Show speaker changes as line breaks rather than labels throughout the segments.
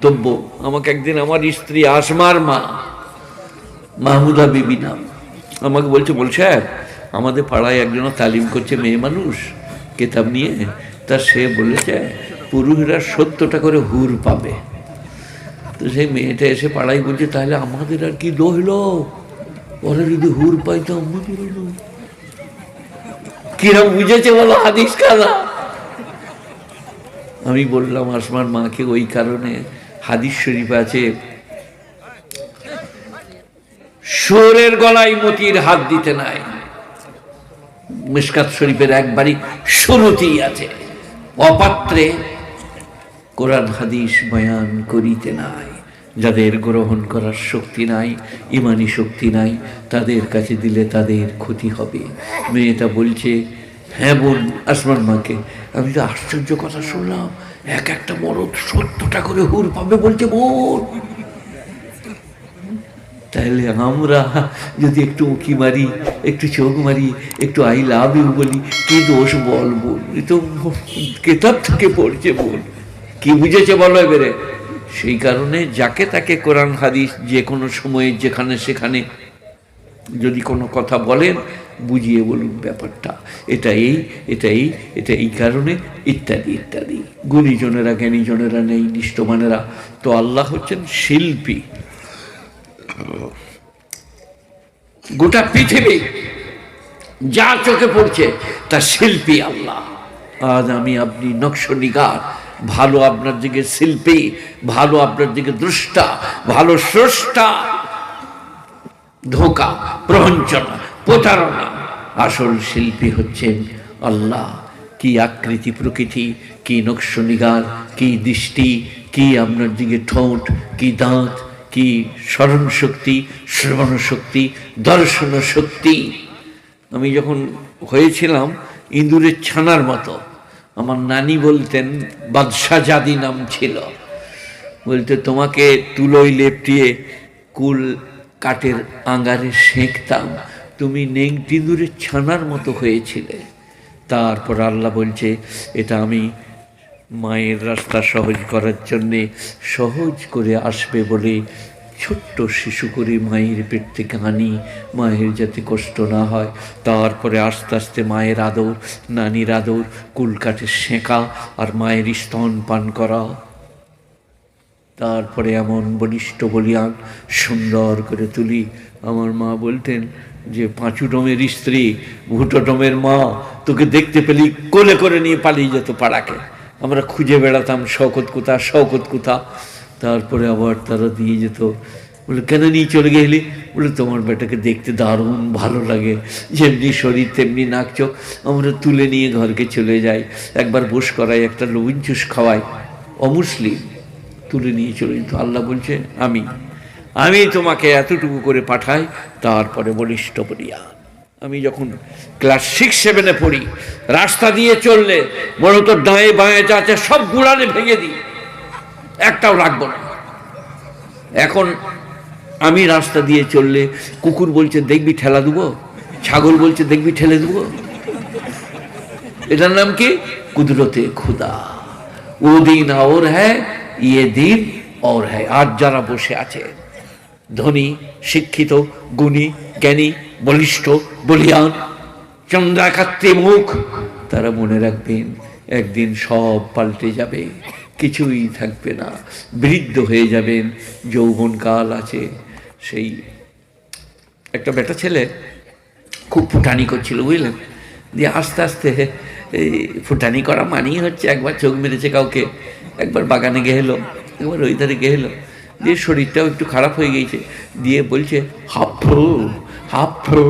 বক্তব্য। আমাকে একদিন আমার স্ত্রী আসমার মা, মাহমুদা বিবি নাম, আমাকে বলছে সাহেব, আমাদের পাড়ায় একজন তালিম করছে, মেয়ে মানুষ, কেতাব নিয়ে, তা সে বলেছে পুরুষরা 70টা করে হুর পাবে। তো সেই মেয়েটা এসে পাড়ায় বলছে, তাহলে আমাদের আর কি দোহল, ওরা যদি হুর পাই তো আমাদের কিরম বুঝেছে বলো হাদিস কাদা। আমি বললাম আসমার মাকে, ওই কারণে হাদিস শরীফ আছে, শুয়োরের গলায় মতির হাত দিতে নাই। মিশকাত শরীফের একবারই শুরুতেই আছে, অপাত্রে কোরআন হাদিস বয়ান করিতে নাই। যাদের গ্রহণ করার শক্তি নাই, ইমানি শক্তি নাই, তাদের কাছে দিলে তাদের ক্ষতি হবে। মেয়েটা বলছে, হ্যাঁ বোন, আসমান মাকে। আমি তো আশ্চর্য কথা শুনলাম, এক একটা মরদ 70টা করে হুর পাবে বলছে বোন। তাহলে আমরা যদি একটু উঁকি মারি, একটু চোখ মারি, একটু আই লাভ ইউ বলি, কি দোষ বল বোন? এ তো কেতাব থেকে পড়ছে বোন, কি বুঝেছে বলো এবারে? সেই কারণে যাকে তাকে কোরআন হাদিস যে কোনো সময়ে যেখানে সেখানে যদি কোনো কথা বলেন, বুঝিয়ে বলুন ব্যাপারটা, এটা এই কারণে, ইত্যাদি ইত্যাদি। গুণীজনেরা, জ্ঞানীজনেরা নেই, নিষ্ঠমানেরা। তো আল্লাহ হচ্ছেন শিল্পী। গোটা পৃথিবী যা চোখে পড়ছে তা শিল্পী আল্লাহ। আজ আমি আপনি নকশনিগার, ভালো আপনার দিকে শিল্পী, ভালো আপনার দিকে দ্রষ্টা, ভালো স্রষ্টা। ধোঁকা, প্রবঞ্চনা, প্রতারণা, আসল শিল্পী হচ্ছেন আল্লাহ। কি আকৃতি প্রকৃতি, কি নকশনিগার, কি দৃষ্টি, কি আপনার দিকে ঠোঁট, কি দাঁত, কি স্মরণ শক্তি, শ্রবণ শক্তি, দর্শন শক্তি। আমি যখন হয়েছিলাম ইঁদুরের ছানার মতো, আমার নানি বলতেন, বাদশাহ জাদি নাম ছিল, বলতে তোমাকে তুলোয় লেপটিয়ে কুল কাঠের আঙ্গারে সেঁকতাম, তুমি ইঁদুরের ছানার মতো হয়েছিলে। তারপর আল্লাহ বলছে, এটা আমি মায়ের রাস্তা সহজ করার জন্যে, সহজ করে আসবে বলে ছোট্ট শিশু করে মায়ের পেট থেকে আনি, মায়ের যাতে কষ্ট না হয়। তারপরে আস্তে আস্তে মায়ের আদর, নানির আদর, কুলকাঠে সেঁকা আর মায়ের স্তন পান করা। তারপরে এমন বলিষ্ঠ বলিয়ান সুন্দর করে তুলি। আমার মা বলতেন যে, পাঁচু ডোমের স্ত্রী, ভুটো ডোমের মা, তোকে দেখতে পেলি কোলে করে নিয়ে পালিয়ে যেত পাড়াকে। আমরা খুঁজে বেড়াতাম, শওকত কোথা, শওকত কোথা। তারপরে আবার তারা দিয়ে যেত। বলে, কেন নিয়ে চলে গেলি? বলে, তোমার বেটাকে দেখতে দারুণ ভালো লাগে, যেমনি শরীর তেমনি নাক চোখ। আমরা তুলে নিয়ে ঘরকে চলে যাই, একবার বোস করাই, একটা লবণ জুস খাওয়াই, অমুসলিম, তুলে নিয়ে চলে যেত। আল্লাহ বলছে, আমি তোমাকে এতটুকু করে পাঠাই, তারপরে বলিষ্ঠ বলিয়া। আমি যখন ক্লাস 6-7 পড়ি, রাস্তা দিয়ে চললে মনে তো ডাঁয়ে বাঁয়ে যা আছে সব গুড়ানে ভেঙে দিই, একটাও রাখবো না। এখন আমি রাস্তা দিয়ে চললে কুকুর বলছে, দেখবি ঠেলা দেবো, ছাগল বলছে, দেখবি ঠেলে দেবো। এটার নাম কি? কুদরতে খুদা। ও দিন और है, ये दिन और है। আজ যারা বসে আছে, ধনী, শিক্ষিত, গুণী, জ্ঞানী, বলিষ্ঠ, বলিয়ান, চন্দ্রাকাত্রী মুখ, তারা মনে রাখবেন একদিন সব পাল্টে যাবে, কিছুই থাকবে না, বৃদ্ধ হয়ে যাবেন, যৌবনকাল আছে। সেই একটা বেটা ছেলে খুব ফুটানি করছিল, বুঝলেন, দিয়ে আস্তে আস্তে এই ফুটানি করা মানিয়ে হচ্ছে, একবার চোখ মেরেছে কাউকে, একবার বাগানে গেলো, একবার ওই ধারে গেলো, দিয়ে শরীরটাও একটু খারাপ হয়ে গিয়েছে, দিয়ে বলছে, হাফু হাফু,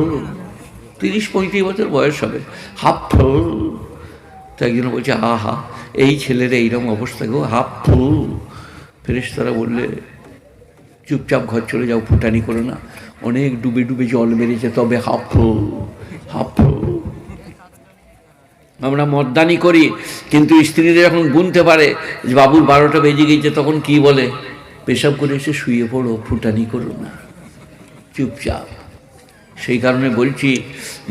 30-35 বছর বয়স হবে, হাফু। তো একজন বলছে, আহা, এই ছেলের এইরকম অবস্থা গো, হাফু। ফেরেশতারা বললে, চুপচাপ ঘর চলে যাও, ফুটানি করো না, অনেক ডুবে ডুবে জল মেরেছে, তবে হাফু হাফু। আমরা মদ্দানি করি, কিন্তু স্ত্রীরা যখন গুনতে পারে যে বাবুর 12টা বেজে গিয়েছে, তখন কি বলে, পেশাব করে এসে শুয়ে পড়ো, ফুটানি করো না, চুপচাপ। সেই কারণে বলছি,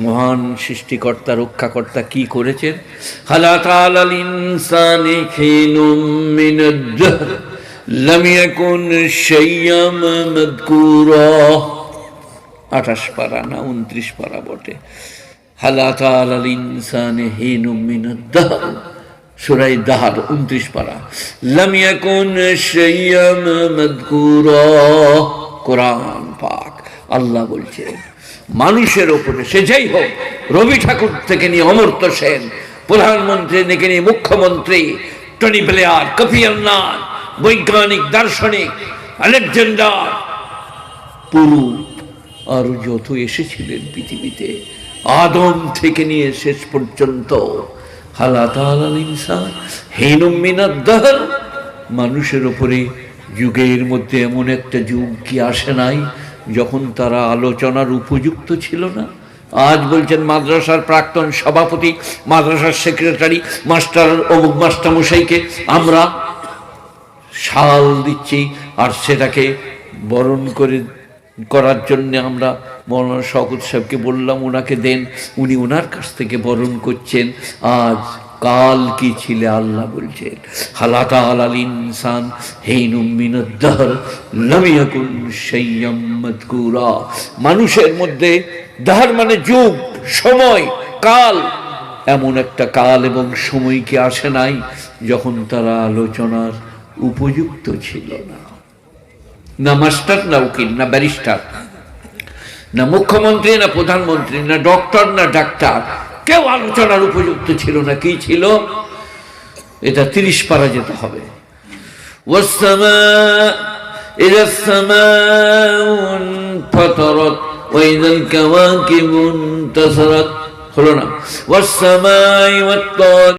মহান সৃষ্টিকর্তা, রক্ষাকর্তা কি করেছেন? খালাকাল ইনসানি হিনুম মিনাদ-দাহর লাম ইয়াকুন শাইয়াম মাযকুরা, 28 পারা না 29 পারা বটে। হাল আতা আলাল ইনসানি হিনুম মিনাদ দাহর, সূরা দাহর 29 পারা। লাম ইয়াকুন শাইয়াম মাযকুরা, কোরআন পাক আল্লাহ বলছেন মানুষের ওপরে, সে যেই হোক, রবি ঠাকুর থেকে নিয়ে অমর্ত্য সেন, প্রধানমন্ত্রী থেকে নিয়ে মুখ্যমন্ত্রী, টনি ব্লেয়ার, কফি আন্নান, বৈজ্ঞানিক দার্শনিক, আলেকজান্ডার, পুরু আর যত এসেছিলেন পৃথিবীতে, আদম থেকে নিয়ে শেষ পর্যন্ত, হাল আতা আলাল ইনসান হিনুম মিনাদ দাহর, মানুষের ওপরে যুগের মধ্যে এমন একটা যুগ কি আসে নাই যখন তারা আলোচনার উপযুক্ত ছিল না? আজ বলছেন মাদ্রাসার প্রাক্তন সভাপতি, মাদ্রাসার সেক্রেটারি, মাস্টার অমুক মাস্টারমশাইকে আমরা শাল দিচ্ছি, আর সেটাকে বরণ করার জন্য আমরা মৌলানা শওকত সাহেবকে বললাম ওনাকে দেন, উনি ওনার কাছ থেকে বরণ করছেন। আজ কাল কি ছিলে আল্লাহ বলছেন হাল আতা আলাল ইনসান হিনুম মিনাদ দাহর লাম ইয়াকুন শাইয়াম মাযকুরা, মানুষের মধ্যে দাহর মানে যুগ, সময়, কাল, এমন একটা কাল এবং সময় কি আসে নাই যখন তারা আলোচনার উপযুক্ত ছিল না? না মাস্টার, না উকিল, না ব্যারিস্টার, না মুখ্যমন্ত্রী, না প্রধানমন্ত্রী, না ডক্টর, না ডাক্তার, কেউ আলোচনার উপযুক্ত ছিল না। কি ছিল? এটা 30 পারা যেতে হবে। ইযা সামাউ ফাতারাত ওয়া ইযাল কাওয়াকিবু ইনতাসারাত, হলো না? ওয়াস সামাই ওয়াত